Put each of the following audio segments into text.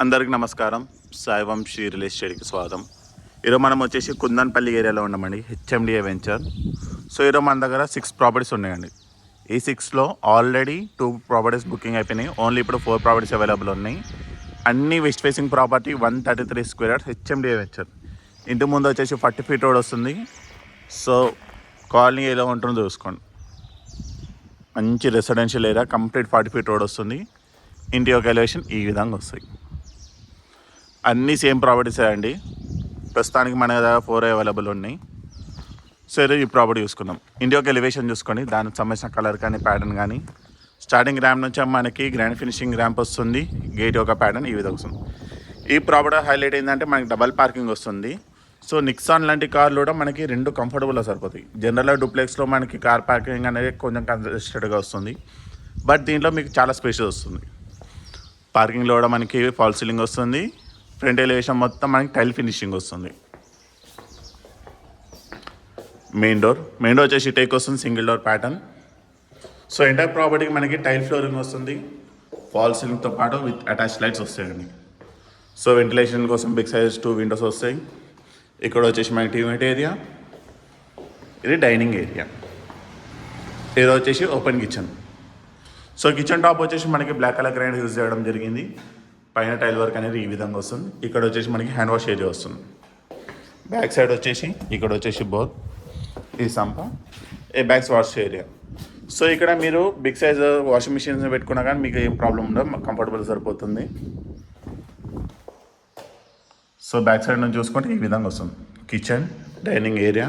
అందరికి నమస్కారం. సాయివంశీ రియల్ ఎస్టేట్కి స్వాగతం. ఈరోజు మనం వచ్చేసి కుందన్పల్లి ఏరియాలో ఉన్నామండి, హెచ్ఎండిఏ వెంచర్. సో ఈరోజు మన దగ్గర 6 ప్రాపర్టీస్ ఉన్నాయండి. ఈ 6లో ఆల్రెడీ 2 ప్రాపర్టీస్ బుకింగ్ అయిపోయినాయి. ఓన్లీ ఇప్పుడు 4 ప్రాపర్టీస్ అవైలబుల్ ఉన్నాయి. అన్ని west facing property, 133 square yards, HMDA venture. ఇంటి ముందు వచ్చేసి 40 ఫీట్ రోడ్ వస్తుంది. సో కాలనీ ఎలా ఉంటుందో చూసుకోండి. మంచి residential area, complete 40 feet road వస్తుంది. ఇంటి యొక్క ఎలివేషన్ ఈ విధంగా వస్తాయి. అన్నీ సేమ్ ప్రాపర్టీసే అండి. ప్రస్తుతానికి మన దగ్గర 4 అవైలబుల్ ఉన్నాయి. సరే, ఈ ప్రాపర్టీ చూసుకుందాం. ఇంటి యొక్క ఎలివేషన్ చూసుకొని దానికి సంబంధించిన కలర్ కానీ ప్యాటర్న్ కానీ, స్టార్టింగ్ ర్యాంప్ నుంచి మనకి గ్రాండ్ ఫినిషింగ్ ర్యాంప్ వస్తుంది. గేట్ యొక్క ప్యాటర్న్ ఈ విధంగా వస్తుంది. ఈ ప్రాపర్టీ హైలైట్ ఏంటంటే మనకి డబల్ పార్కింగ్ వస్తుంది. సో నిక్సాన్ లాంటి కార్లు కూడా మనకి 2 కంఫర్టబుల్గా సరిపోతాయి. జనరల్గా డూప్లెక్స్లో మనకి కార్ పార్కింగ్ అనేది కొంచెం కంజెస్టెడ్గా వస్తుంది. బట్ దీంట్లో మీకు చాలా స్పేషియస్ వస్తుంది. పార్కింగ్లో కూడా మనకి ఫాల్ సీలింగ్ వస్తుంది. ఫ్రంట్ ఎలివేషన్ మొత్తం మనకి టైల్ ఫినిషింగ్ వస్తుంది. మెయిన్ డోర్ వచ్చేసి టేక్ వస్తుంది, single door pattern. So entire ప్రాపర్టీకి మనకి టైల్ ఫ్లోరింగ్ వస్తుంది. ఫాల్ సీలింగ్తో పాటు విత్ అటాచ్ లైట్స్ వస్తాయండి. సో వెంటిలేషన్ కోసం బిగ్ సైజ్ 2 విండోస్ వస్తాయి. ఇక్కడ వచ్చేసి మనకి టీవీ ఏరియా, ఇది డైనింగ్ ఏరియా, ఇది వచ్చేసి open kitchen. So kitchen top వచ్చేసి మనకి బ్లాక్ కలర్ గ్రానైట్ యూజ్ చేయడం జరిగింది. పైన టైల్ వర్క్ అనేది ఈ విధంగా వస్తుంది. ఇక్కడ వచ్చేసి మనకి హ్యాండ్ వాష్ ఏరియా వస్తుంది. బ్యాక్ సైడ్ వచ్చేసి ఇక్కడ వచ్చేసి బోత్ ఈ సంప, ఈ బ్యాక్స్ వాష్ ఏరియా. సో ఇక్కడ మీరు బిగ్ సైజ్ వాషింగ్ మిషన్స్ పెట్టుకున్నా కానీ మీకు ఏం ప్రాబ్లం ఉండదు, కంఫర్టబుల్ సరిపోతుంది. సో బ్యాక్ సైడ్ నుంచి చూసుకుంటే ఈ విధంగా వస్తుంది. Kitchen, dining area,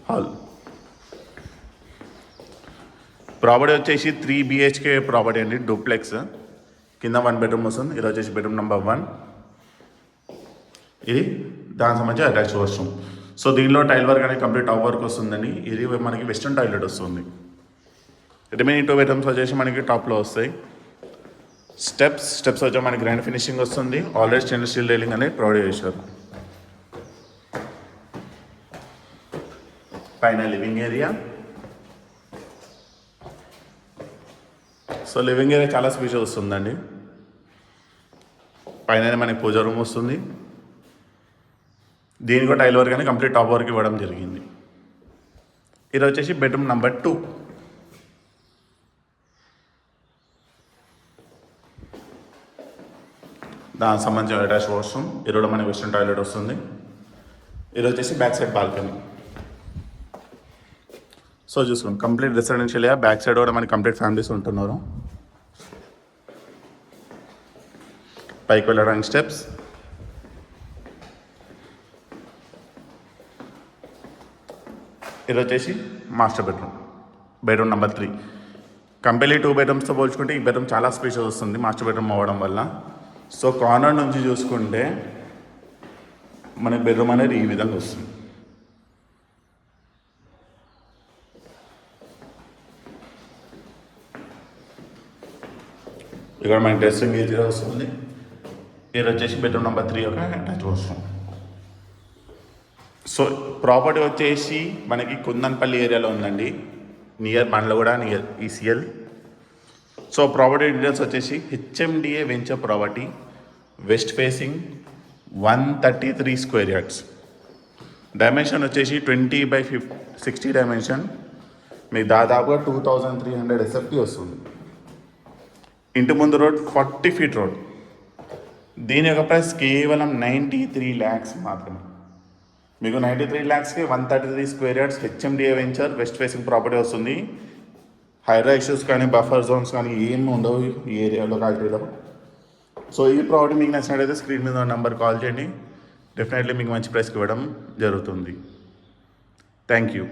hall. Property వచ్చేసి 3 BHK ప్రాపర్టీ అండి, డూప్లెక్స్. కింద 1 బెడ్రూమ్ వస్తుంది. ఇది వచ్చేసి బెడ్రూమ్ నెంబర్ 1. ఇది దానికి సంబంధించి అటాచ్ వాష్రూమ్. సో దీనిలో టైల్ వర్క్ అనేది కంప్లీట్ టాప్ వర్క్ వస్తుందండి. ఇది మనకి వెస్ట్రన్ టాయిలెట్ వస్తుంది. రిమైనింగ్ 2 బెడ్రూమ్స్ వచ్చేసి మనకి టాప్లో వస్తాయి. స్టెప్స్ వచ్చి మనకి గ్రాండ్ ఫినిషింగ్ వస్తుంది. ఆల్రెడీ స్టెయిన్లెస్ స్టీల్ రైలింగ్ అనేది ప్రొవైడ్ చేశారు. పైన living area. So living area చాలా స్పేషియస్ వస్తుందండి. పైన మనకి పూజా రూమ్ వస్తుంది. దీనికి కూడా టైల్ వర్క్ అని కంప్లీట్ టాప్ వర్క్ ఇవ్వడం జరిగింది. ఇది వచ్చేసి బెడ్రూమ్ నెంబర్ 2. దానికి సంబంధించిన అటాచ్ వాష్రూమ్. ఇది కూడా మనకి వెస్ట్రన్ టాయిలెట్ వస్తుంది. ఇది వచ్చేసి బ్యాక్ సైడ్ బాల్కనీ. సో చూసుకోండి, complete residential area. Back side కూడా మనకి కంప్లీట్ ఫ్యామిలీస్ ఉంటున్నారు. పైకి వెళ్ళడానికి స్టెప్స్. ఇది వచ్చేసి మాస్టర్ బెడ్రూమ్ నెంబర్ 3. కంపెనీ 2 బెడ్రూమ్స్తో పోల్చుకుంటే ఈ బెడ్రూమ్ చాలా స్పేషియస్ వస్తుంది మాస్టర్ బెడ్రూమ్ అవ్వడం వల్ల. సో కార్నర్ నుంచి చూసుకుంటే మనకి బెడ్రూమ్ అనేది ఈ విధంగా వస్తుంది. ఇక్కడ మనకి డ్రెస్సింగ్ ఏరియా వస్తుంది. ఇది వచ్చేసి బెడ్రూమ్ నెంబర్ 3 యొక్క అటాచ్ వాష్రూమ్. సో ప్రాపర్టీ వచ్చేసి మనకి కుందన్పల్లి ఏరియాలో ఉందండి, near Mandalaguda, near ECL. So property details వచ్చేసి HMDA venture property, west facing, 133 square yards. Dimension వచ్చేసి 20/60 డైమెన్షన్. మీకు దాదాపుగా 2300 SFT వస్తుంది. ఇంటి ముందు రోడ్ 40 ఫీట్ రోడ్. దీని యొక్క ప్రైస్ కేవలం 93 lakhs మాత్రమే. మీకు 93 lakhsకి 133 square yards HMDA venture west facing property వస్తుంది. హైరా ఇష్యూస్ కానీ బఫర్ జోన్స్ కానీ ఏమి ఉండవు ఈ ఏరియా లొకాలిటీలో. సో ఈ ప్రాపర్టీ మీకు నచ్చినట్లయితే స్క్రీన్ మీద నెంబర్ కాల్ చేయండి. డెఫినెట్లీ మీకు మంచి ప్రైస్కి ఇవ్వడం జరుగుతుంది. Thank you.